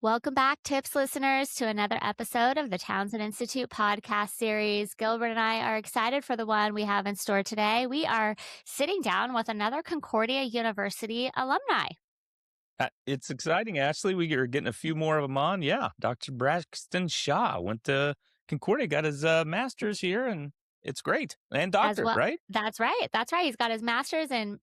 Welcome back, Tips listeners, to another episode of the Townsend Institute podcast series. Gilbert and I are excited for the one we have in store today. We are sitting down with another Concordia University alumni. It's exciting, Ashley. We are getting a few more of them on. Yeah, Dr. Braxton Shaw went to Concordia, got his master's here, and it's great. And As doctorate, well. right? That's right. That's right. He's got his master's in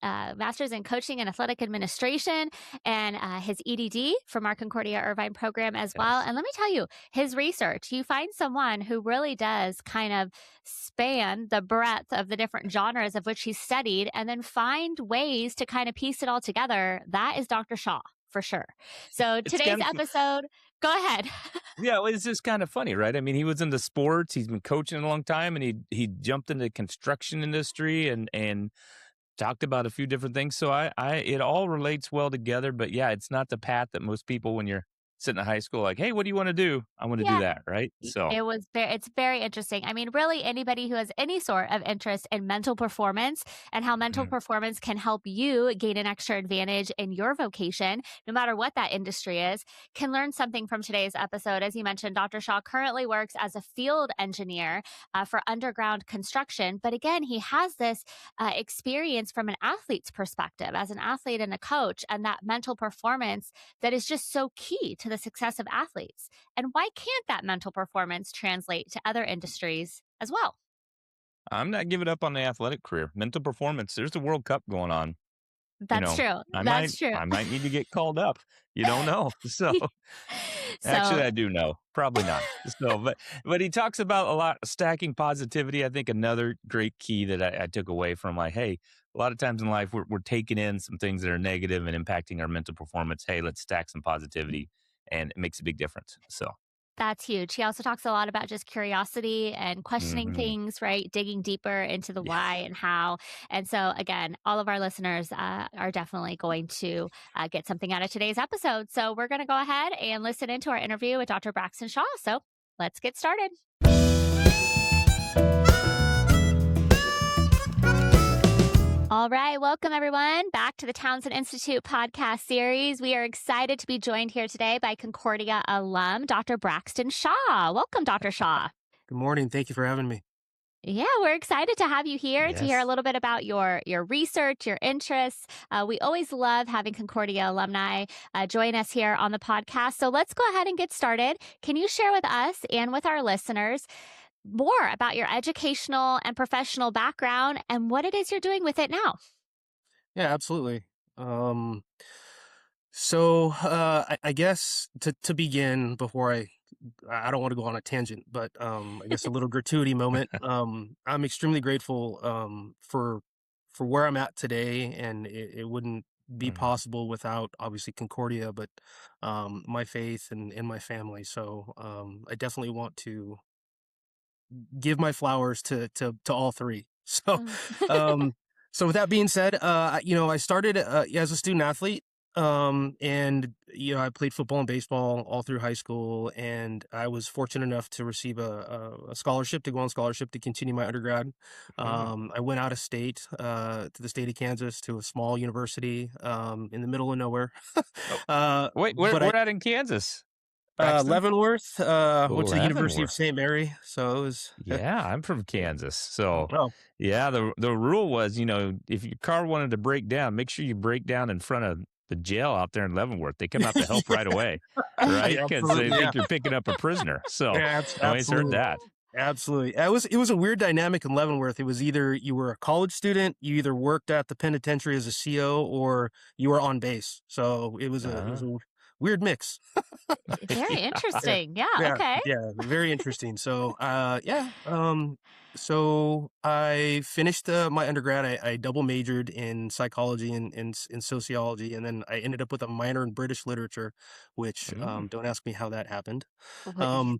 coaching and athletic administration, and his EDD from our Concordia Irvine program as well. Yes. And let me tell you, his research. You find someone who really does kind of span the breadth of the different genres of which he's studied, and then find ways to kind of piece it all together. That is Dr. Shaw for sure. So It's today's kind of, episode. Go ahead. yeah, well, it's just kind of funny, right? I mean, he was into sports. He's been coaching a long time, and he jumped into the construction industry and talked about a few different things. So it all relates well together. But yeah, it's not the path that most people, when you're sitting in high school, like, hey, what do you want to do? I want to do Yeah. that, right? So It's very interesting. I mean, really anybody who has any sort of interest in mental performance and how mental mm, performance can help you gain an extra advantage in your vocation, no matter what that industry is, can learn something from today's episode. As you mentioned, Dr. Shaw currently works as a field engineer for underground construction. But again, he has this experience from an athlete's perspective as an athlete and a coach, and that mental performance that is just so key to the success of athletes. And why can't that mental performance translate to other industries as well? I'm not giving up on the athletic career. Mental performance. There's the World Cup going on. You That's know, true. I might That's true. I might need to get called up. You don't know. So actually So I do know. Probably not. So but he talks about a lot stacking positivity. I think another great key that I took away from, like, hey, a lot of times in life we're taking in some things that are negative and impacting our mental performance. Hey, let's stack some positivity, and it makes a big difference. So that's huge. He also talks a lot about just curiosity and questioning mhm. things, right? Digging deeper into the Yeah. why and how. And so, again, all of our listeners are definitely going to get something out of today's episode. So, we're going to go ahead and listen into our interview with Dr. Braxton Shaw. So, let's get started. All right. Welcome, everyone, back to the Townsend Institute podcast series. We are excited to be joined here today by Concordia alum, Dr. Braxton Shaw. Welcome, Dr. Shaw. Good morning. Thank you for having me. Yeah, we're excited to have you here to hear a Yes. little bit about your research, your interests. We always love having Concordia alumni join us here on the podcast. So let's go ahead and get started. Can you share with us and with our listeners more about your educational and professional background and what it is you're doing with it now? Yeah, absolutely. Um, I guess to begin, before I don't want to go on a tangent, but I guess a little gratuity moment. I'm extremely grateful for where I'm at today, and it wouldn't be Mhm. possible without obviously Concordia, but my faith and my family. So I definitely want to give my flowers to all three. So, Mm. um, so with that being said, I started as a student athlete, and I played football and baseball all through high school, and I was fortunate enough to receive a scholarship to go on scholarship to continue my undergrad. Mm. I went out of state to the state of Kansas to a small university in the middle of nowhere. Oh, uh, wait, but I where at in Kansas? Braxton? Leavenworth went to the University of Leavenworth. St. Mary, so it was. Yeah, I'm from Kansas. So, Oh, yeah, the rule was, if your car wanted to break down, make sure you break down in front of the jail out there in Leavenworth. They come out to help right away, right? yeah, Because they absolutely, yeah, think you're picking up a prisoner. So, yeah, I always heard absolutely, that. absolutely. It was a weird dynamic in Leavenworth. It was either you were a college student, you either worked at the penitentiary as a CO, or you were on base. So it was Uh-huh. a weird mix. Very Yeah. Yeah, interesting. Yeah. yeah, Okay. yeah, very interesting. So, yeah, so I finished my undergrad. I double majored in psychology and sociology, and then I ended up with a minor in British literature, which Mm. don't ask me how that happened. What- Um,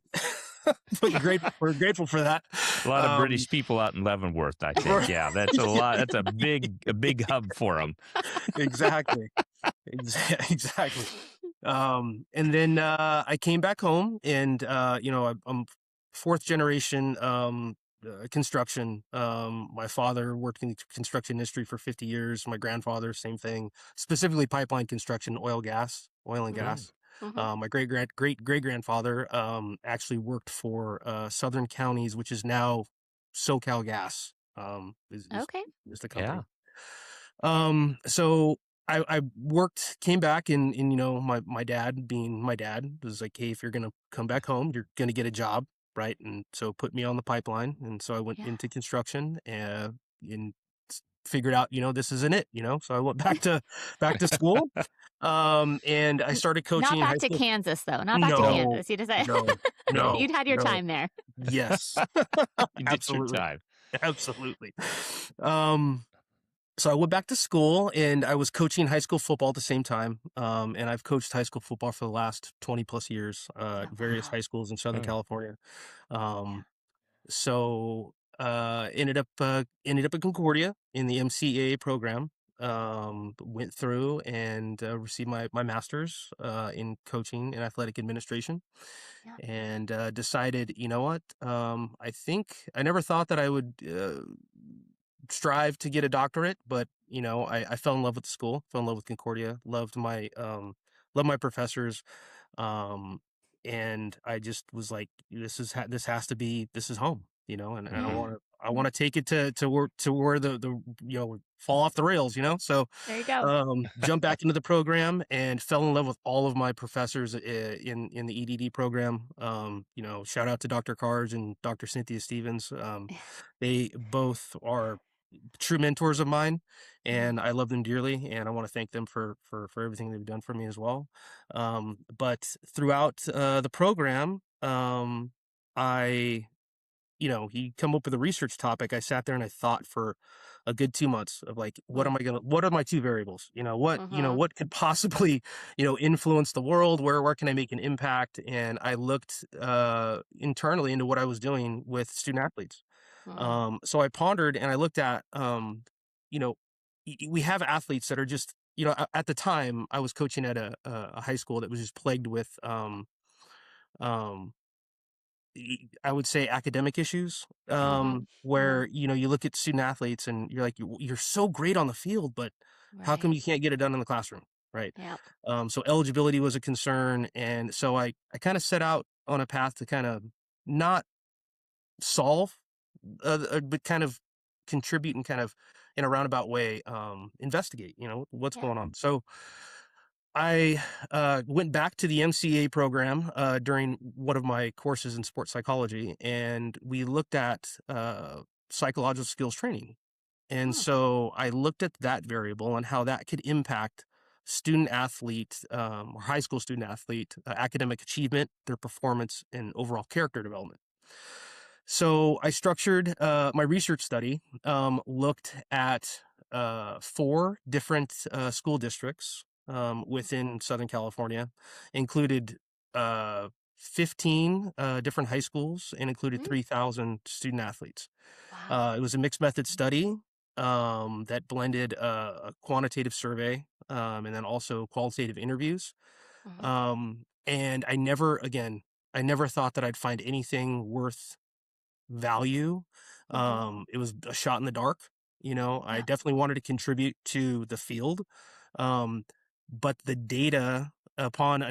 but we're grateful for that. A lot of Um, British people out in Leavenworth, I think. Yeah, that's a lot. That's a big hub for them. exactly, exactly. And then I came back home, and I'm fourth generation construction. My father worked in the construction industry for 50 years. My grandfather, same thing, specifically pipeline construction, oil and Mm. gas. My great grandfather actually worked for Southern Counties, which is now SoCal Gas. Okay. Is the Yeah. company. So I came back, and my dad, being my dad, was like, hey, if you're gonna come back home, you're gonna get a job, right? And so put me on the pipeline, and so I went Yeah. into construction and figured out, this isn't it, so I went back to school, and I started coaching Not in high back to school. Kansas, though. Not back to No, Kansas. You just say no, no, you'd had your no. time there. Yes, You did your absolutely, time. absolutely. Um, so I went back to school, and I was coaching high school football at the same time. And I've coached high school football for the last 20 plus years, Oh, at various wow. high schools in Southern Mm. California. Yeah. So ended up at Concordia in the MCAA program. Went through and received my master's in coaching and athletic administration, Yeah. and decided, what, I think I never thought that I would strive to get a doctorate, but I fell in love with the school, fell in love with Concordia, loved my professors, um, and I just was like, this has to be, this is home, and I Mhm. want to take it to where the fall off the rails, so There you go. jumped back into the program and fell in love with all of my professors in the EDD program. Shout out to Dr. Carge and Dr. Cynthia Stevens. They both are true mentors of mine, Mhm. and I love them dearly, and I want to thank them for everything they've done for me as well. But throughout the program, I he come up with a research topic. I sat there and I thought for a good 2 months of like, Mm. what are my two variables? Mhm. What could possibly, influence the world? Where can I make an impact? And I looked internally into what I was doing with student athletes. Mm. So I pondered and I looked at, you know, we have athletes that are just, at the time I was coaching at a high school that was just plagued with, um, I would say academic issues, Mhm. Mhm. where, you look at student athletes and you're like, you're so great on the field, but how come Right. you can't get it done in the classroom? Right. Yep. So eligibility was a concern. And so I kind of set out on a path to kind of not solve, but kind of contribute and kind of in a roundabout way, investigate, what's Yeah. going on. So I went back to the MCA program during one of my courses in sports psychology, and we looked at psychological skills training. And Hmm. so I looked at that variable and how that could impact student athlete, or high school student athlete, academic achievement, their performance, and overall character development. So I structured my research study, looked at four different school districts within Southern California, included uh, 15 different high schools, and included Mm. 3,000 student athletes. Wow. It was a mixed method study that blended a quantitative survey, and then also qualitative interviews. Mhm. And I never thought that I'd find anything worth value. Mhm. It was a shot in the dark. I Yeah. definitely wanted to contribute to the field. Um, but the data, upon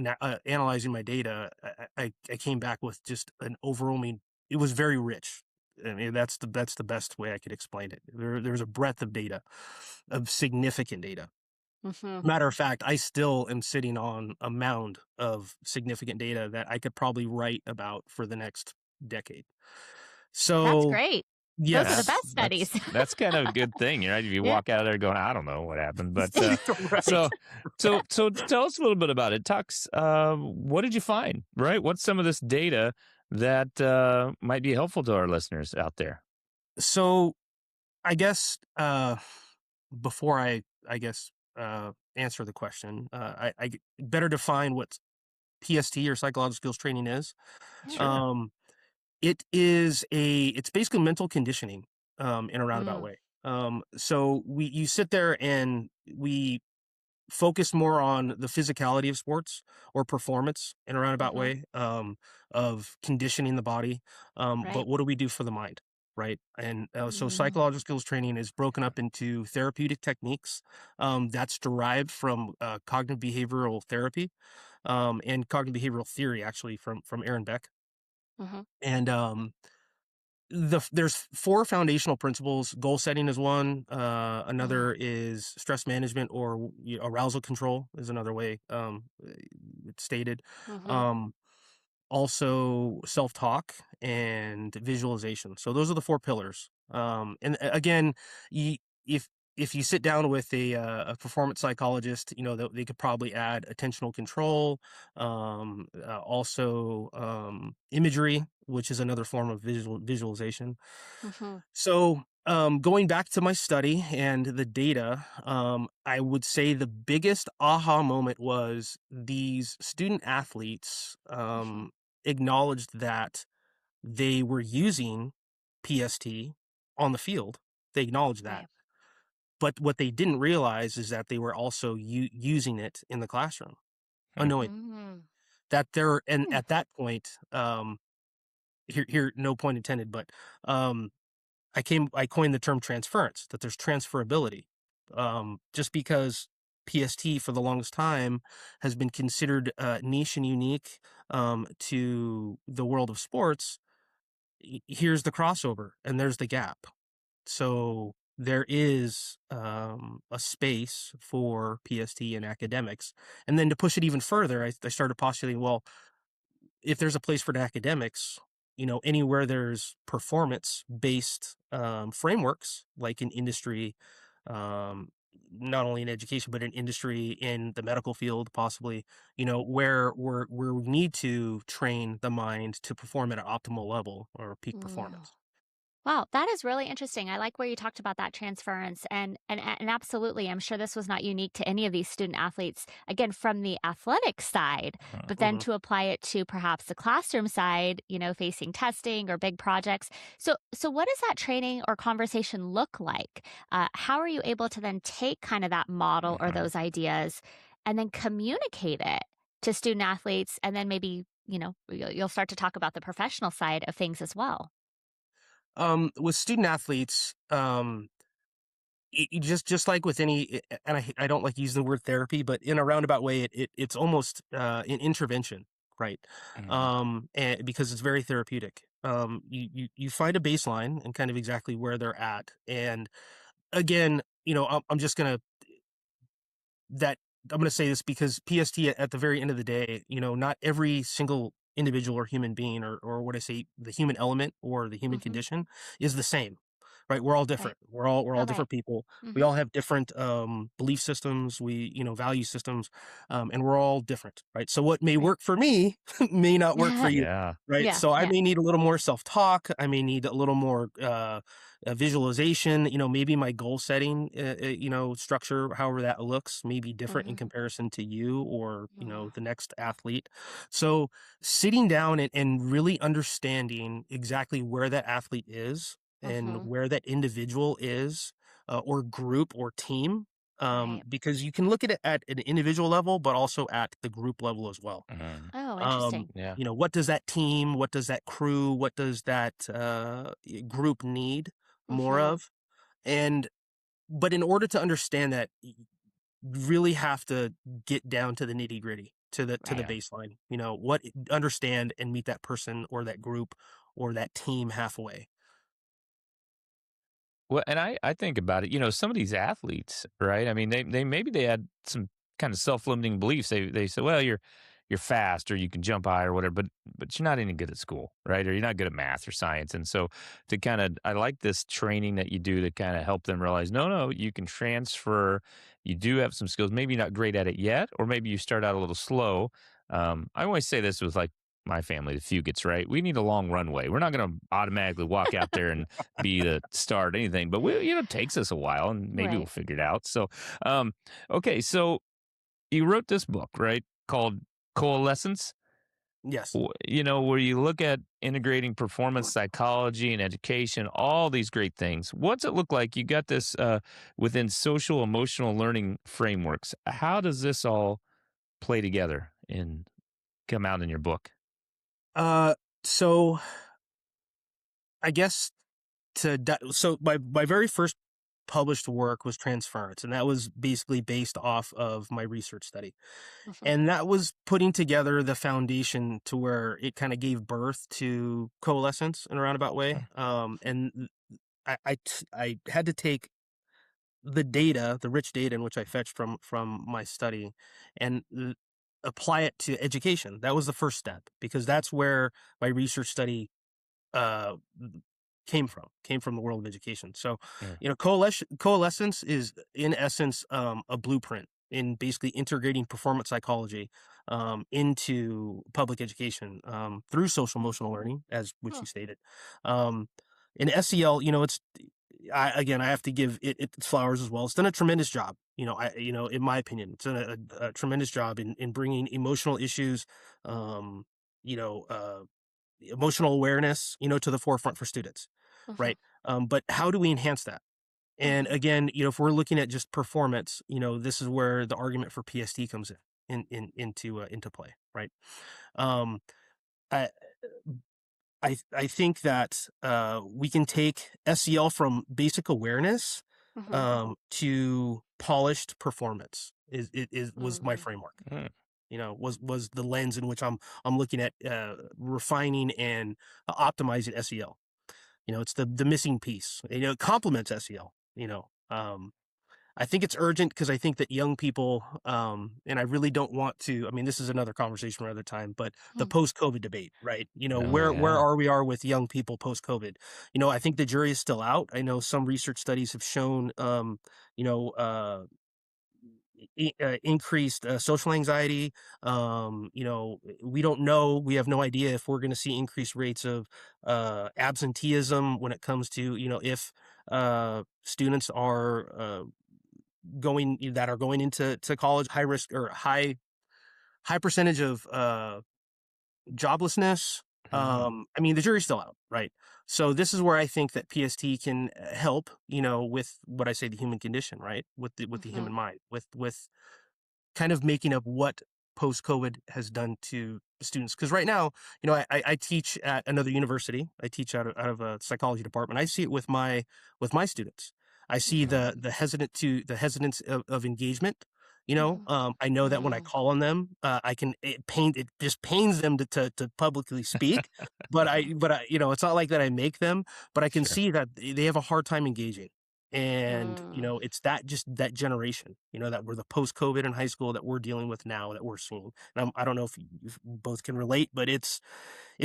analyzing my data, I came back with just an overwhelming, it was very rich. I mean, that's the best way I could explain it. There's a breadth of data, of significant data. Mhm. Matter of fact, I still am sitting on a mound of significant data that I could probably write about for the next decade. That's So, great. Those are the yes. best studies. That's kind of a good thing, right? If you Yeah. walk out of there going, I don't know what happened, but Right. so so tell us a little bit about it. Tux, what did you find? Right? What's some of this data that might be helpful to our listeners out there? So, I guess, before I guess, answer the question, better define what PST, or psychological skills training, is. Yeah. Sure. Um, it's basically mental conditioning, in a roundabout Mm. way. So you sit there and we focus more on the physicality of sports or performance in a roundabout Mhm. way, of conditioning the body. Right. But what do we do for the mind? Right. And so Mm. psychological skills training is broken up into therapeutic techniques, that's derived from cognitive behavioral therapy. and cognitive behavioral theory, actually, from Aaron Beck. Mhm. And there's 4 foundational principles. Goal setting is one. Another is stress management, or arousal control is another way it's stated. Mhm. Um, Also self-talk and visualization. So those are the 4 pillars. And again, you, if if you sit down with a performance psychologist, they could probably add attentional control, also imagery, which is another form of visualization. Mhm. So, going back to my study and the data, I would say the biggest aha moment was these student athletes Mhm. acknowledged that they were using PST on the field. They acknowledged that. Right. But what they didn't realize is that they were also using it in the classroom Hmm. unknowing Mm. that they're, and Hmm. at that point, here, no point intended, but um, I coined the term transference, that there's transferability. Just because PST for the longest time has been considered niche and unique to the world of sports, here's the crossover and there's the gap. So there is a space for PST in academics. And then to push it even further, I started postulating, well, if there's a place for the academics, anywhere there's performance based frameworks, like in industry, um, not only in education, but in industry, in the medical field, possibly, where we need to train the mind to perform at an optimal level or peak Mm. performance. Wow, that is really interesting. I like where you talked about that transference, and absolutely, I'm sure this was not unique to any of these student athletes. Again, from the athletic side, but then Mhm. to apply it to perhaps the classroom side, facing testing or big projects. So what does that training or conversation look like? How are you able to then take kind of that model or Hmm. those ideas and then communicate it to student athletes, and then maybe you'll start to talk about the professional side of things as well. With student athletes, just like with any, and I don't like use the word therapy, but in a roundabout way, it's almost an intervention, right? Hmm. And because it's very therapeutic. You find a baseline and kind of exactly where they're at, and again, I'm just gonna that I'm gonna say this because PST at the very end of the day, not every single individual or human being, or what I say, the human element or the human Hmm. condition is the same, right? We're all Right. different. We're all All right. different people. We Mhm. all have different belief systems. We value systems, and we're all different, right? So what may Right. work for me may not work for you. Yeah. Right. Yeah, So I yeah. may need a little more self talk. I may need a little more visualization, maybe my goal setting, structure, however that looks, may be different in Mhm. comparison to you or, Mm. the next athlete. So sitting down and really understanding exactly where that athlete is and Mhm. where that individual is, or group or team. Right. Because you can look at it at an individual level, but also at the group level as well. Hmm. Oh, interesting. Yeah. What does that team, what does that crew, what does that group need more Mhm. of? And but in order to understand that, you really have to get down to the nitty gritty, to the Right. Yeah. baseline. What understand and meet that person or that group or that team halfway. Well, and I think about it, some of these athletes, right? I mean, they maybe they had some kind of self-limiting beliefs. They say, well, you're fast or you can jump high or whatever, but you're not any good at school, right? Or you're not good at math or science. And so to kind of I like this training that you do to kind of help them realize, no, you can transfer. You do have some skills. Maybe you're not great at it yet, or maybe you start out a little slow. I always say this with like my family, the Fugits, right? We need a long runway. We're not going to automatically walk out there and be the star at anything, but it takes us a while and maybe we'll Right. figure it out. So, um, okay. So you wrote this book, right? Called Coalescence, Yes. where you look at integrating performance psychology and education, all these great things. What's it look like? You got this within social emotional learning frameworks. How does this all play together and come out in your book? So I guess so my very first published work was transference, and that was basically based off of my research study. Mhm. And that was putting together the foundation to where it kind of gave birth to coalescence in a roundabout way. I had to take the data, the rich data in which I fetched from my study, and apply it to education. That was the first step, because that's where my research study uh, came from the world of education. So, Yeah. coalescence is in essence a blueprint in basically integrating performance psychology into public education through social emotional learning, as which Huh. you stated. Um, in SEL, I have to give it its flowers as well. It's done a tremendous job. In my opinion, it's done a tremendous job in bringing emotional issues, um, you know, uh, emotional awareness, to the forefront for students, Mhm. right? But how do we enhance that? And Mhm. again, if we're looking at just performance, this is where the argument for PST comes into play, right? Um, I I think that we can take SEL from basic awareness Mhm. to polished performance. Was my Mhm. framework. Mm. Was the lens in which I'm looking at refining and optimizing SEL. It's the missing piece. It complements SEL. I think it's urgent because I think that young people, and I really don't want to. I mean, this is another conversation for another time. But the Mhm. post-COVID debate, right? Oh Where yeah. are with young people post-COVID? I think the jury is still out. I know some research studies have shown, you know, uh, increased social anxiety. We don't know. We have no idea if we're going to see increased rates of absenteeism when it comes to if students are going into college, high risk or high percentage of joblessness. Mhm. I mean, the jury's still out, right? So this is where I think that PST can help, with what I say, the human condition, right? With the human Mhm. mind, with kind of making up what post-COVID has done to students. Because right now, I teach at another university. I teach out of a psychology department. I see it with my students. I see Mhm. the hesitance of engagement. Mhm. I know that when I Mm. call on them, it just pains them to publicly speak. It's not like that I make them, but I can Sure. see that they have a hard time engaging. And Mm. it's that generation, that we're the post-COVID in high school that we're dealing with now, that we're seeing. And I don't know if you both can relate, but it's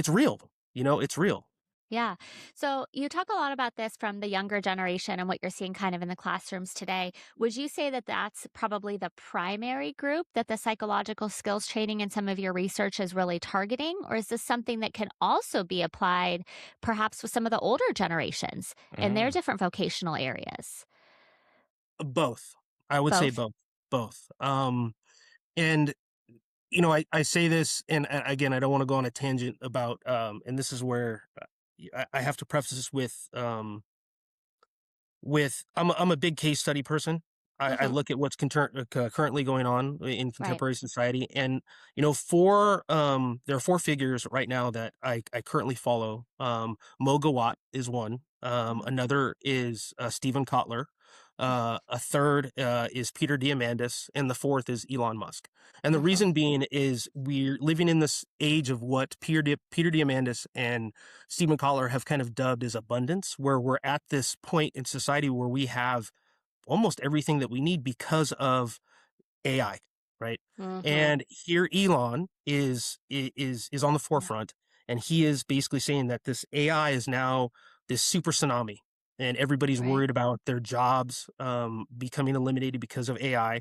real. It's real. Yeah. So you talk a lot about this from the younger generation and what you're seeing kind of in the classrooms today. Would you say that that's probably the primary group that the psychological skills training and some of your research is really targeting? Or is this something that can also be applied perhaps with some of the older generations in their Mm. different vocational areas? Both. I would say Both. both. And I say this, and again, I don't want to go on a tangent about, and this is where I have to preface this with I'm a big case study person. I Hmm. look at what's currently going on in Right. contemporary society, and there are four figures right now that I currently follow. Mo Gawat is one. Mhm. Another is Stephen Kotler. A third is Peter Diamandis, and the fourth is Elon Musk. And the Mhm. reason being is we're living in this age of what Peter Diamandis and Stephen Kotler have kind of dubbed as abundance, where we're at this point in society where we have almost everything that we need because of AI, right? Mhm. And here Elon is on the Yeah. forefront, and he is basically saying that this AI is now this super tsunami, and everybody's Right. worried about their jobs becoming eliminated because of AI.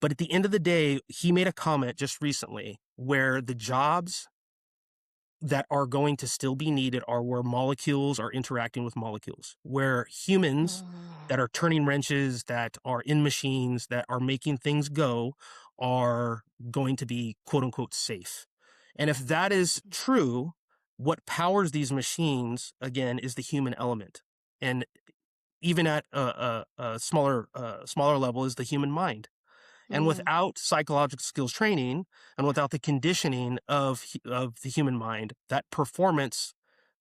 But at the end of the day, he made a comment just recently where the jobs that are going to still be needed are where molecules are interacting with molecules, where humans that Mm. are turning wrenches, that are in machines, that are making things go, are going to be quote unquote safe. And if that is true, what powers these machines again is the human element. And even at a smaller level is the human mind. And Mm. without psychological skills training and without the conditioning of the human mind, that performance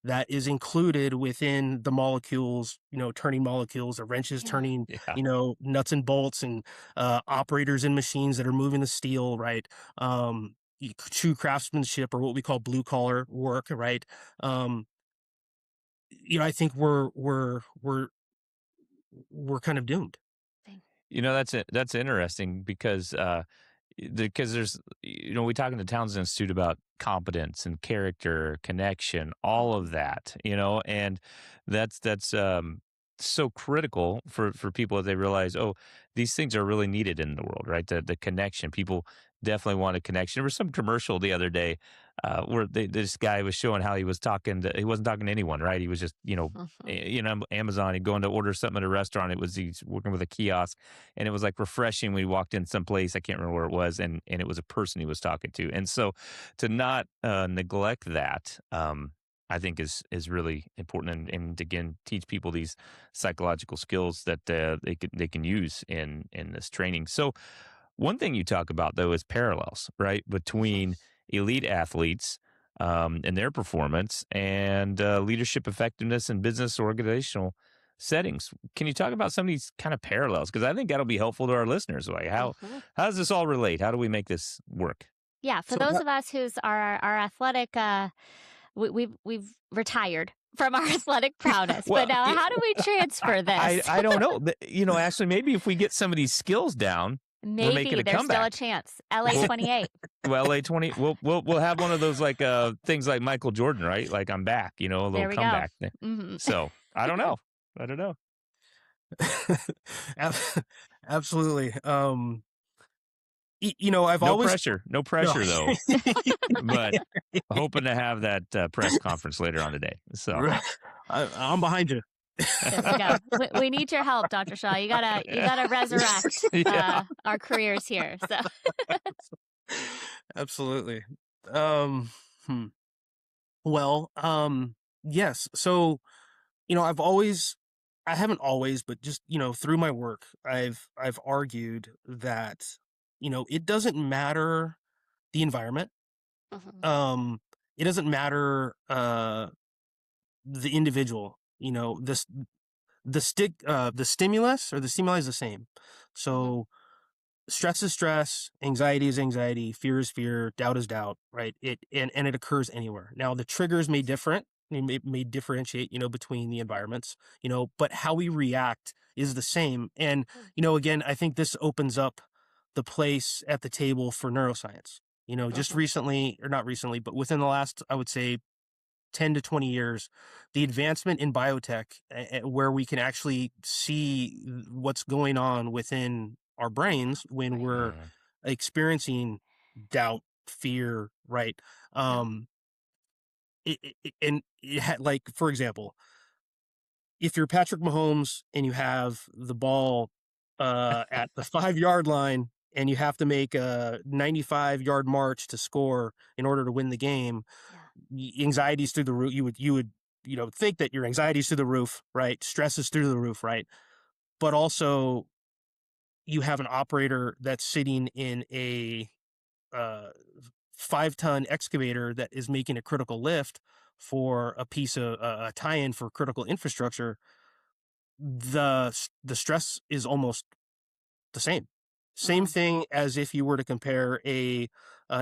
that is included within the molecules, turning molecules, the wrenches turning, Yeah. nuts and bolts, and operators in machines that are moving the steel, right? True craftsmanship, or what we call blue collar work, right? I think we're kind of doomed. That's interesting because there's we talk in the Townsend Institute about competence and character, connection, all of that, and that's so critical for people as they realize, oh, these things are really needed in the world, right? The connection. People definitely want a connection. There was some commercial the other day where this guy was showing how he wasn't talking to anyone, right? He was just Amazon. He'd go in to order something at a restaurant. He's working with a kiosk, and it was like refreshing when he walked in someplace. I can't remember where it was, and it was a person he was talking to. And so to not neglect that, I think is really important, and again, teach people these psychological skills that they can use in this training. So one thing you talk about though is parallels, right, between elite athletes and their performance and leadership effectiveness in business organizational settings. Can you talk about some of these kind of parallels? Because I think that'll be helpful to our listeners. Like how does this all relate? How do we make this work? Yeah, for those of us who's our athletic, we've retired from our athletic prowess. But now, how do we transfer this? I don't know. Ashley, maybe if we get some of these skills down, we're making a there's comeback. Still a chance. LA 28. Well, LA 20. We'll have one of those like things like Michael Jordan, right? Like I'm back. A little comeback. So I don't know. Absolutely. I've no pressure though. But hoping to have that press conference later on today. So I'm behind you. We need your help, Dr. Shaw. You gotta resurrect our careers here. So absolutely. Well, yes. So, I haven't always, but just, through my work, I've argued that, it doesn't matter the environment. It doesn't matter the individual, the stimulus or the stimuli is the same. So stress is stress, anxiety is anxiety, fear is fear, doubt is doubt, right? And it occurs anywhere. Now the triggers may may differentiate, between the environments, but how we react is the same. And, again, I think this opens up the place at the table for neuroscience. Just recently, or not recently, but within the last, I would say, 10 to 20 years, the advancement in biotech, where we can actually see what's going on within our brains when we're experiencing doubt, fear, right? Like, for example, if you're Patrick Mahomes and you have the ball at the 5-yard line and you have to make a 95-yard march to score in order to win the game, anxiety's through the roof. You would think that your anxiety's through the roof, right? Stress is through the roof, right? But also you have an operator that's sitting in a 5-ton excavator that is making a critical lift for a piece of a tie-in for critical infrastructure. The stress is almost the same thing as if you were to compare a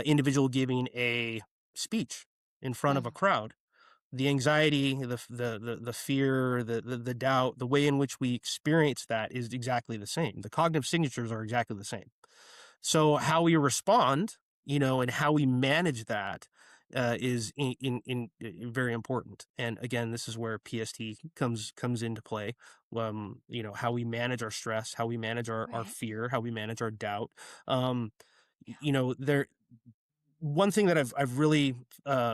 individual giving a speech in front of a crowd. The anxiety, the fear, the doubt, the way in which we experience that is exactly the same. The cognitive signatures are exactly the same. So how we respond, and how we manage that is in very important. And again, this is where PST comes into play. How we manage our stress, how we manage our fear, how we manage our doubt. One thing that I've really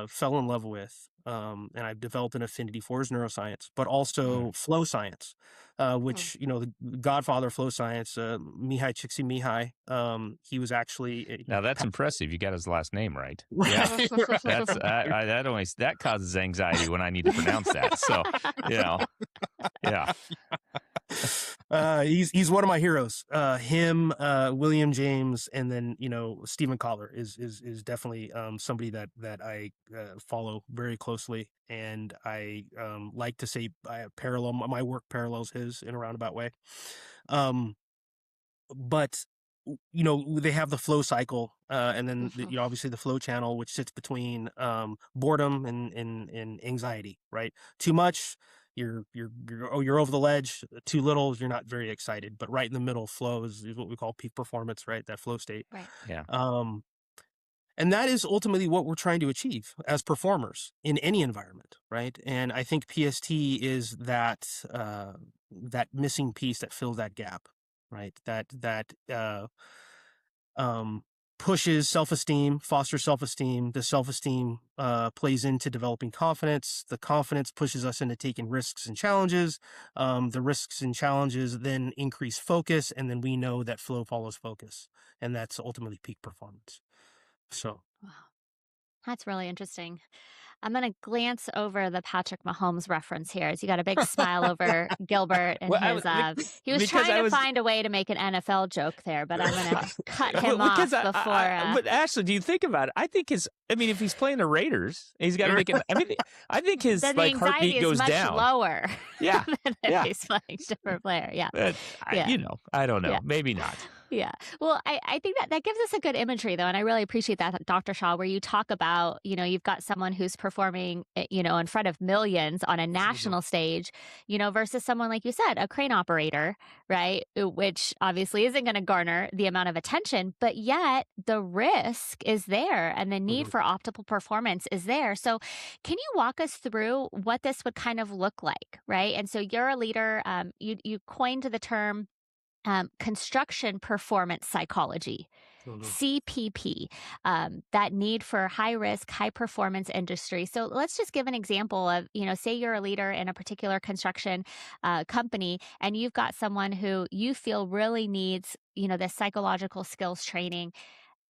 fell in love with, and I've developed an affinity for, is neuroscience, but also flow science, which the godfather of flow science, Mihai Csikszentmihalyi, he was actually now that's impressive. You got his last name right. Yeah, that's that causes anxiety when I need to pronounce that. So yeah. He's one of my heroes. Him, William James, and then Stephen Collar is definitely somebody that I follow very closely, and I like to say I parallel my work parallels his in a roundabout way. But they have the flow cycle, and then obviously the flow channel, which sits between boredom and anxiety. Right, too much, you're over the ledge. Too little, you're not very excited. But right in the middle, flow is what we call peak performance. Right, that flow state. Right. Yeah. And that is ultimately what we're trying to achieve as performers in any environment, right? And I think PST is that missing piece that fills that gap, right? That pushes self-esteem, fosters self-esteem. The self-esteem plays into developing confidence. The confidence pushes us into taking risks and challenges. The risks and challenges then increase focus, and then we know that flow follows focus, and that's ultimately peak performance. So, wow, that's really interesting. I'm going to glance over the Patrick Mahomes reference here. As you got a big smile over Gilbert and Well, his. He was trying to find a way to make an NFL joke there, but I'm going to cut him off before. But Ashlie, do you think about it? I think if he's playing the Raiders, he's got to make it. I think his heartbeat goes down. Lower. Yeah, than if he's playing a different player. Yeah. I don't know. Yeah. Maybe not. Yeah. Well, I think that gives us a good imagery, though. And I really appreciate that, Dr. Shaw, where you talk about, you've got someone who's performing, in front of millions on a national stage, versus someone, like you said, a crane operator, right? Which obviously isn't going to garner the amount of attention, but yet the risk is there and the need for optimal performance is there. So can you walk us through what this would kind of look like, right? And so you're a leader. You coined the term construction performance psychology, CPP, that need for high risk, high performance industry. So let's just give an example of, say you're a leader in a particular construction company, and you've got someone who you feel really needs, this psychological skills training.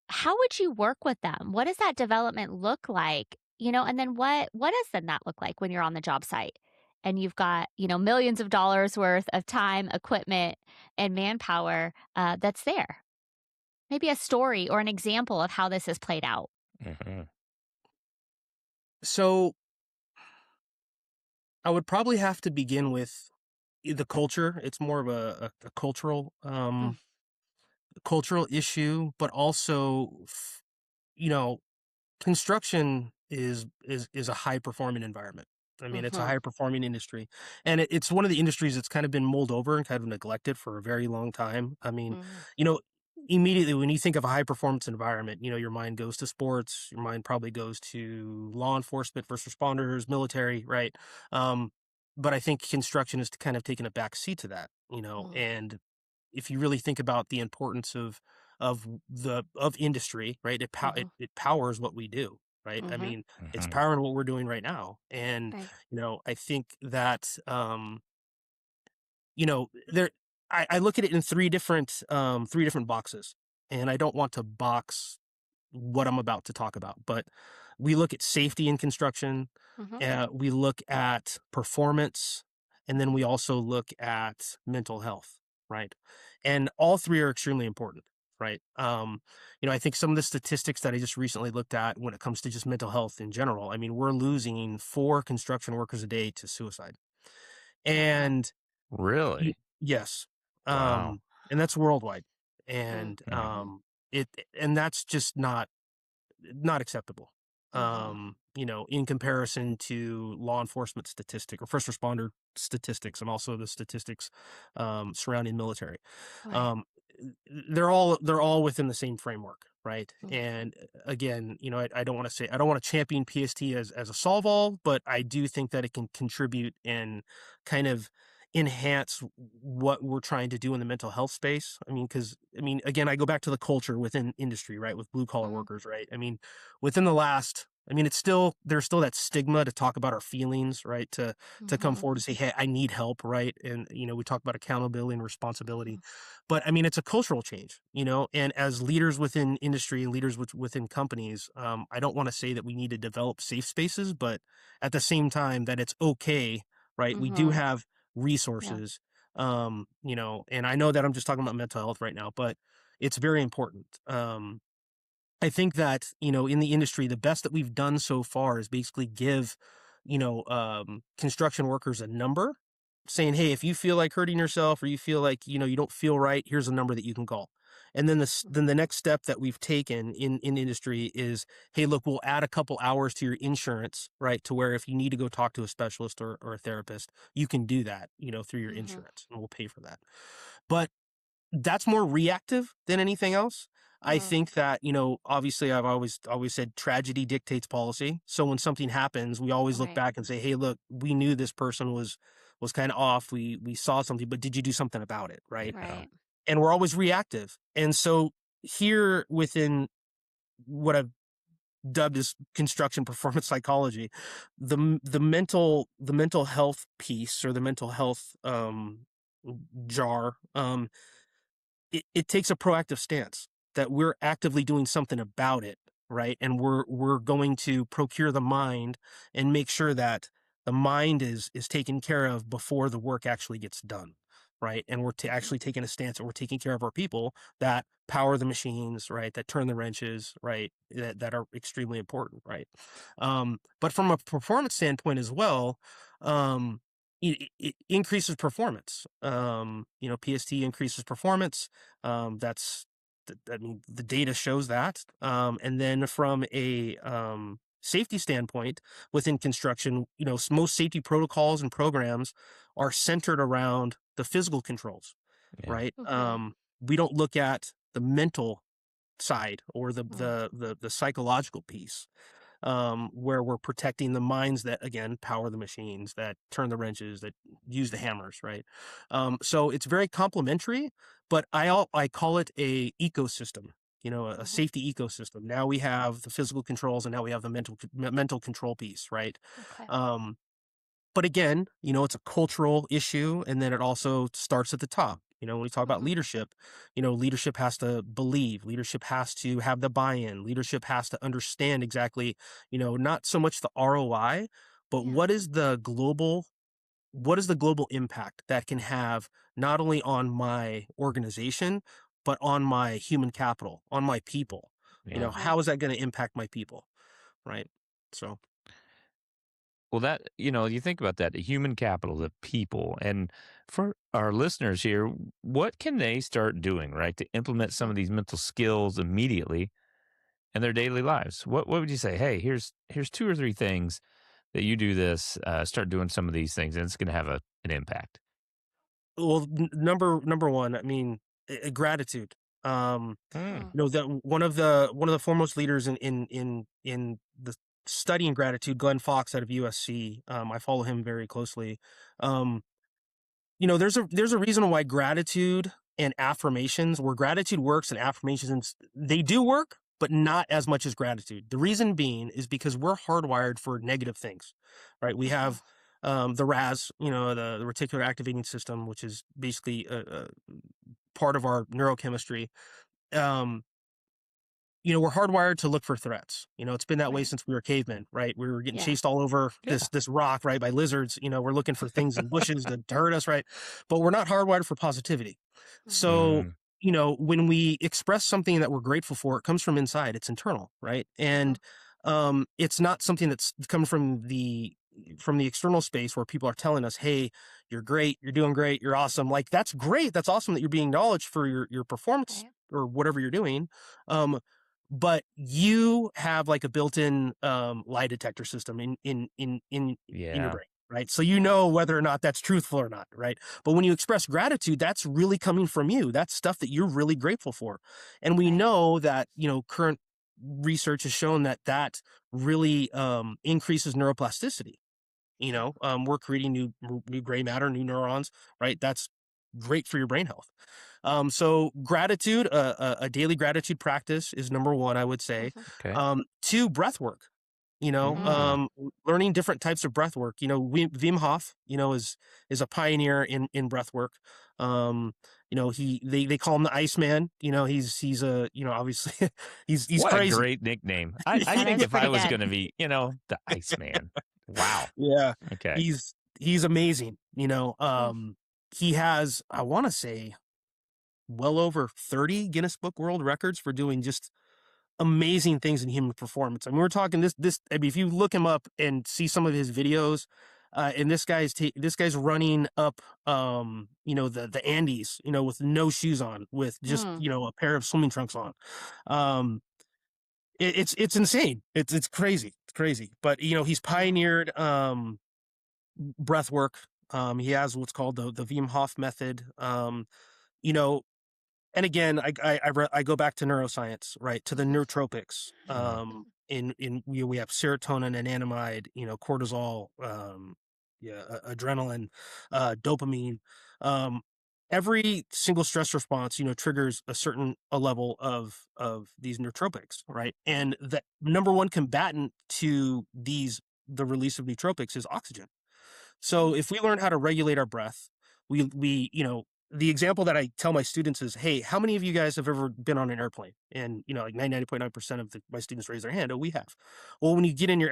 How would you work with them? What does that development look like? And then what does that look like when you're on the job site? And you've got, millions of dollars worth of time, equipment, and manpower that's there. Maybe a story or an example of how this has played out. Mm-hmm. So I would probably have to begin with the culture. It's more of a cultural cultural issue, but also, construction is a high performing environment. I mean, it's a high performing industry, and it's one of the industries that's kind of been mulled over and kind of neglected for a very long time. I mean, immediately when you think of a high performance environment, your mind goes to sports, your mind probably goes to law enforcement, first responders, military, right? But I think construction has kind of taken a back seat to that, and if you really think about the importance of industry, right? It powers what we do, right? I mean, it's powering what we're doing right now. And, I think that, I look at it in three different boxes, and I don't want to box what I'm about to talk about, but we look at safety in construction, we look at performance, and then we also look at mental health, right? And all three are extremely important, right? I think some of the statistics that I just recently looked at when it comes to just mental health in general, I mean, we're losing 4 construction workers a day to suicide. And really, yes, wow. and that's worldwide, and and that's just not acceptable. In comparison to law enforcement statistic or first responder statistics, and also the statistics surrounding military. They're all within the same framework, right? And again, I don't want to champion PST as a solve all, but I do think that it can contribute and kind of enhance what we're trying to do in the mental health space. I mean, again, I go back to the culture within industry, right? With blue collar workers, right? I mean, within the last, there's still that stigma to talk about our feelings, right? To come forward to say, hey, I need help, right? And, we talk about accountability and responsibility, but it's a cultural change, and as leaders within industry and leaders within companies, I don't want to say that we need to develop safe spaces, but at the same time that it's okay, right? We do have resources And I know that I'm just talking about mental health right now, but it's very important. I think that, in the industry, the best that we've done so far is basically give, construction workers a number saying, hey, if you feel like hurting yourself or you feel like, you don't feel right, here's a number that you can call. And then the next step that we've taken in industry is, hey, look, we'll add a couple hours to your insurance, right? To where if you need to go talk to a specialist or a therapist, you can do that, through your insurance, and we'll pay for that. But that's more reactive than anything else. I think that, obviously I've always said tragedy dictates policy. So when something happens, we always look Right. back and say, hey, look, we knew this person was kind of off. We saw something, but did you do something about it? Right. Right. And we're always reactive. And so here within what I've dubbed as construction performance psychology, the mental health piece, or the mental health jar, it takes a proactive stance that we're actively doing something about it, right? And we're going to procure the mind and make sure that the mind is taken care of before the work actually gets done, right? And we're actually taking a stance and we're taking care of our people that power the machines, right? That turn the wrenches, right? That are extremely important, right? But from a performance standpoint as well, it increases performance. PST increases performance. I mean, the data shows that. And then from a safety standpoint within construction, most safety protocols and programs are centered around the physical controls, right? We don't look at the mental side or the psychological piece, where we're protecting the minds that, again, power the machines, that turn the wrenches, that use the hammers, right? So it's very complementary, but I call it a ecosystem, a safety ecosystem. Now we have the physical controls, and now we have the mental control piece, right? Okay. But again, it's a cultural issue, and then it also starts at the top. When we talk about leadership, leadership has to believe, leadership has to have the buy-in, leadership has to understand exactly, not so much the ROI, but Yeah. what is the global impact that can have not only on my organization, but on my human capital, on my people. Yeah. How is that going to impact my people, right? So Well, that, you think about that, the human capital, the people. And for our listeners here, what can they start doing, right, to implement some of these mental skills immediately in their daily lives? What would you say? Hey, here's 2 or 3 things that you do this, start doing some of these things, and it's going to have an impact. Well, number one, I mean, gratitude. Mm, That one of the foremost leaders in the studying gratitude, Glenn Fox out of USC. I follow him very closely. Um, there's a reason why gratitude and affirmations, where gratitude works and affirmations, they do work, but not as much as gratitude. The reason being is because we're hardwired for negative things, right? We have the RAS, the reticular activating system, which is basically a part of our neurochemistry. Um, we're hardwired to look for threats. It's been that way Right. since we were cavemen, right? We were getting Yeah. chased all over yeah. this rock, right, by lizards. We're looking for things in bushes to hurt us, right? But we're not hardwired for positivity. So, Mm, when we express something that we're grateful for, it comes from inside. It's internal, right? And it's not something that's come from the external space where people are telling us, hey, you're great, you're doing great, you're awesome. Like, that's great, that's awesome that you're being acknowledged for your performance Right. or whatever you're doing. But you have like a built-in lie detector system in your yeah. brain, right? So Yeah. whether or not that's truthful or not, right? But when you express gratitude, that's really coming from you. That's stuff that you're really grateful for. And we Right. know that, current research has shown that really increases neuroplasticity. We're creating new gray matter, new neurons, right? That's great for your brain health. So gratitude, a daily gratitude practice is number one, I would say. Okay. 2, breath work. Mm, Learning different types of breath work. Wim Hof, is a pioneer in breath work. They call him the Iceman. He's a, obviously he's what a crazy. great nickname. I That think is if I pretty was good. going to be, the Iceman. Wow. Yeah, Okay. he's amazing. he has, I want to say, well over 30 Guinness Book World Records for doing just amazing things in human performance. I mean, we're talking I mean, if you look him up and see some of his videos, and this guy's running up, the Andes, with no shoes on, with just, a pair of swimming trunks on. It's insane. It's crazy. It's crazy. But, he's pioneered, breath work. He has what's called the Wim Hof method. You know, and again, I go back to neuroscience, right? To the nootropics. We have serotonin, anandamide, cortisol, adrenaline, dopamine. Every single stress response, triggers a level of these nootropics, right? And the number one combatant to the release of nootropics is oxygen. So if we learn how to regulate our breath, the example that I tell my students is, hey, how many of you guys have ever been on an airplane? And, like 99.9% of my students raise their hand. Oh, we have. Well, when you get into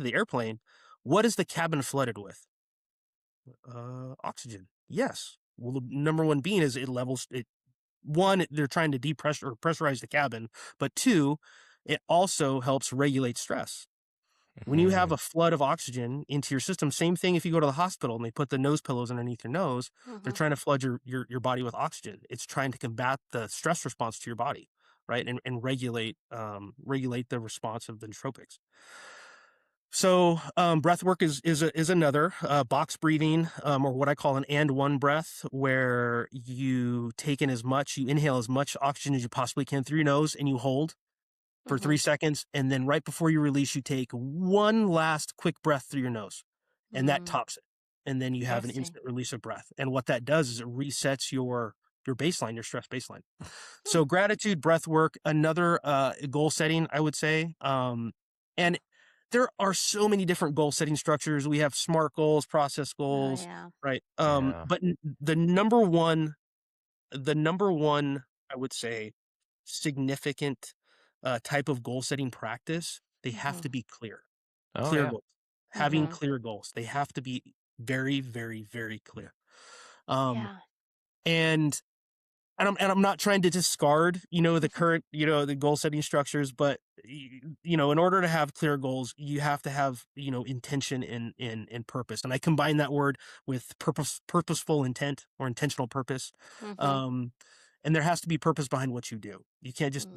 the airplane, what is the cabin flooded with? Oxygen. Yes. Well, the number one being is one, they're trying to depressure or pressurize the cabin, but two, it also helps regulate stress. When you have a flood of oxygen into your system, same thing if you go to the hospital and they put the nose pillows underneath your nose, they're trying to flood your body with oxygen. It's trying to combat the stress response to your body, right? And regulate the response of the nootropics. So breath work is another box breathing, or what I call an and one breath, where you inhale as much oxygen as you possibly can through your nose and you hold for 3 seconds. And then right before you release, you take one last quick breath through your nose, and that tops it. And then you have an instant release of breath. And what that does is it resets your baseline, your stress baseline. So gratitude, breath work, another goal setting, I would say. And there are so many different goal setting structures. We have SMART goals, process goals, right? But the number one, I would say, significant type of goal setting practice, they have to be clear. Goals. Having clear goals. They have to be very, very, very clear. And I'm not trying to discard, the current, the goal setting structures, but in order to have clear goals, you have to have, intention and purpose. And I combine that word with purposeful intent or intentional purpose. And there has to be purpose behind what you do. You can't just,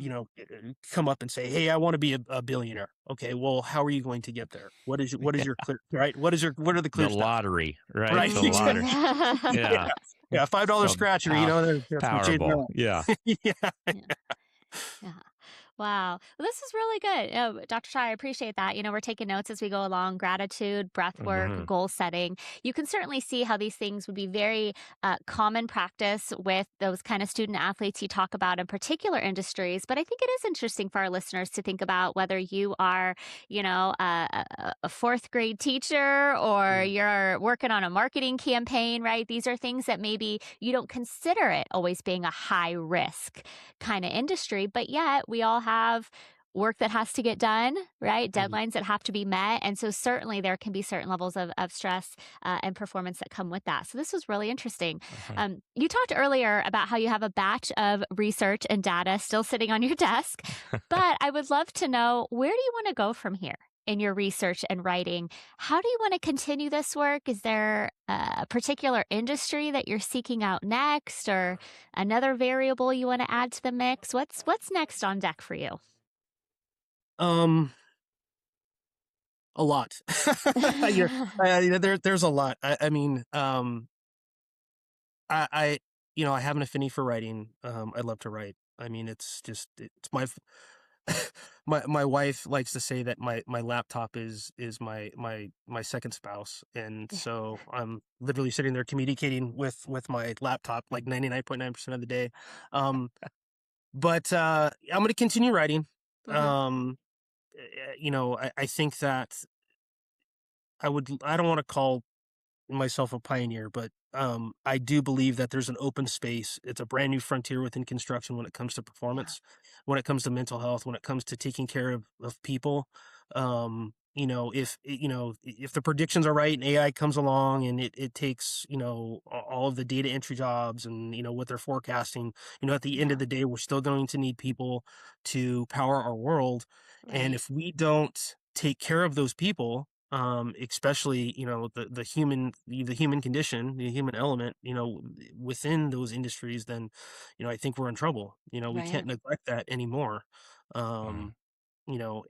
come up and say, hey, I want to be a billionaire. Okay, well, how are you going to get there? What is your clear, right? What are the clear The steps? lottery, right? Right. The lottery. Yeah. $5 scratcher, Powerball. Yeah. Wow. Well, this is really good. Dr. Shah, I appreciate that. We're taking notes as we go along. Gratitude, breath work, goal setting. You can certainly see how these things would be very common practice with those kind of student athletes you talk about in particular industries. But I think it is interesting for our listeners to think about whether you are, a fourth grade teacher or you're working on a marketing campaign, right? These are things that maybe you don't consider it always being a high risk kind of industry, but yet we all have work that has to get done, right? Deadlines that have to be met. And so certainly there can be certain levels of stress and performance that come with that. So this was really interesting. You talked earlier about how you have a batch of research and data still sitting on your desk, but I would love to know, where do you want to go from here in your research and writing? How do you want to continue this work? Is there a particular industry that you're seeking out next, or another variable you want to add to the mix? What's next on deck for you? A lot. There's a lot. I mean, I have an affinity for writing. I love to write. I mean, it's my my wife likes to say that my laptop is my second spouse, and so I'm literally sitting there communicating with my laptop like 99.9% of the day. But I'm going to continue writing. I think that I don't want to call myself a pioneer, but I do believe that there's an open space. It's a brand new frontier within construction when it comes to performance, when it comes to mental health, when it comes to taking care of people. if the predictions are right and AI comes along and it takes, all of the data entry jobs and, what they're forecasting, at the end Yeah. of the day, we're still going to need people to power our world. And Right. if we don't take care of those people, especially, the human condition, the human element, within those industries, then, I think we're in trouble. We Right. can't neglect that anymore. Mm. Um,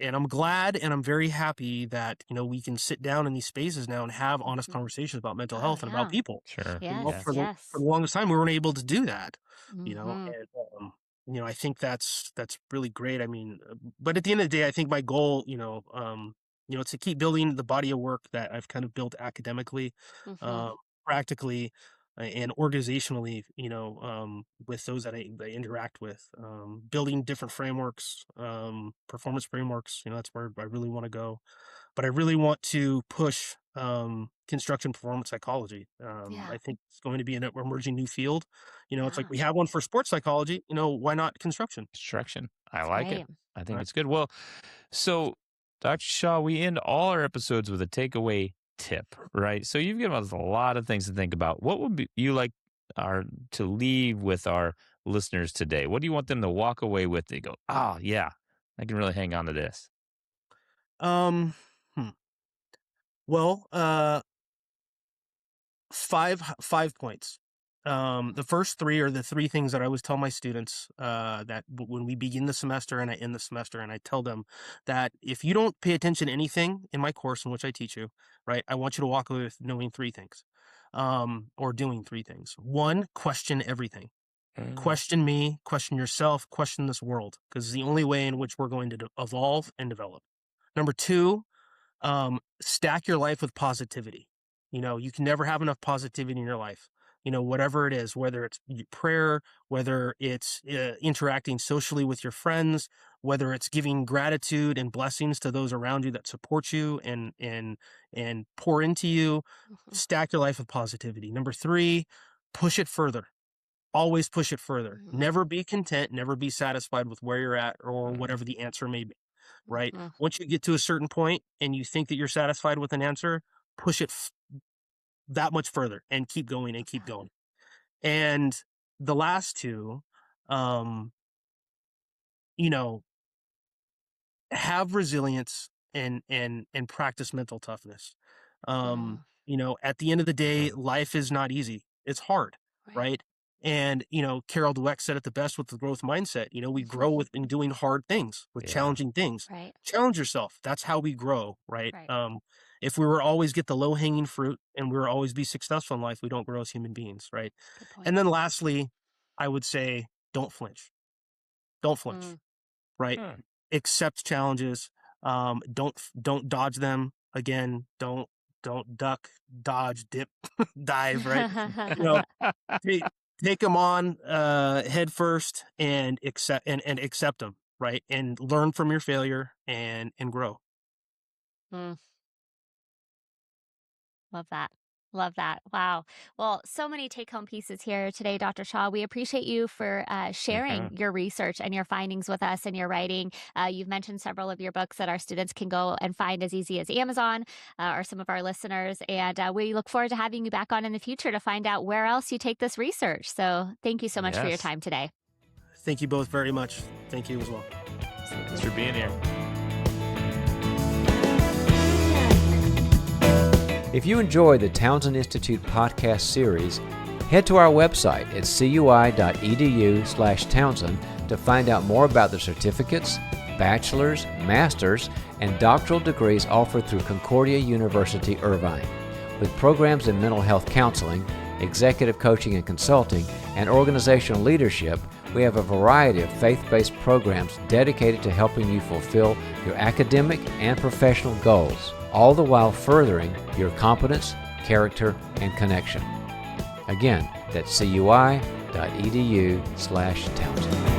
and I'm glad and I'm very happy that, we can sit down in these spaces now and have honest Mhm. conversations about mental Oh health and about yeah. people. Sure. Yes. Yeah. For the Yes. longest time, we weren't able to do that, Hmm. and, I think that's really great. I mean, but at the end of the day, I think my goal, to keep building the body of work that I've kind of built academically, Hmm. uh, practically, and organizationally, with those that I interact with, building different frameworks, performance frameworks, that's where I really want to go. But I really want to push construction performance psychology. Yeah. I think it's going to be an emerging new field. It's like Yeah. we have one for sports psychology. Why not construction? Construction. I It's like it. great. I think Right. it's good. Well, so Dr. Shaw, we end all our episodes with a takeaway tip, right? So you've given us a lot of things to think about. What would you like our to leave with our listeners today? What do you want them to walk away with? They go, oh yeah, I can really hang on to this. Um. hmm. Well, 5 points. The first three are the three things that I always tell my students, that when we begin the semester and I end the semester, and I tell them that if you don't pay attention to anything in my course in which I teach you, right, I want you to walk away with knowing three things, or doing three things. One, question everything. Mm, Question me, question yourself, question this world, because it's the only way in which we're going to evolve and develop. Number two, stack your life with positivity. You can never have enough positivity in your life. Whatever it is, whether it's prayer, whether it's interacting socially with your friends, whether it's giving gratitude and blessings to those around you that support you and pour into you. Hmm. Stack your life with positivity. Number three, push it further. Always push it further. Hmm. Never be content, never be satisfied with where you're at or mm, whatever the answer may be, right? Hmm. Once you get to a certain point and you think that you're satisfied with an answer, push it that much further and keep going and keep going. And the last two, um, you know, have resilience and practice mental toughness. Yeah. At the end of the day, mm, life is not easy. It's hard, Right. right? And Carol Dweck said it the best with the growth mindset. We grow with in doing hard things, with yeah. challenging things. Right. Challenge yourself. That's how we grow, right? Right. If we were always get the low hanging fruit and we were always be successful in life, we don't grow as human beings, right? Good point. And then lastly, I would say don't flinch. Don't flinch, Mm. right? Mm. Accept challenges. Don't dodge them. Again, don't duck, dodge, dip, dive, right? You know, take take them on head first and accept them, right? And learn from your failure and grow. Mm. Love that. Love that. Wow. Well, so many take home pieces here today, Dr. Shaw. We appreciate you for Mhm. sharing your research and your findings with us and your writing. You've mentioned several of your books that our students can go and find as easy as Amazon, or some of our listeners. And we look forward to having you back on in the future to find out where else you take this research. So thank you so much for your Yes. time today. Thank you both very much. Thank you as well. Thanks Absolutely. for being here. If you enjoy the Townsend Institute podcast series, head to our website at cui.edu/Townsend to find out more about the certificates, bachelor's, master's, and doctoral degrees offered through Concordia University, Irvine. With programs in mental health counseling, executive coaching and consulting, and organizational leadership, we have a variety of faith-based programs dedicated to helping you fulfill your academic and professional goals, all the while furthering your competence, character, and connection. Again, that's cui.edu/Townsend.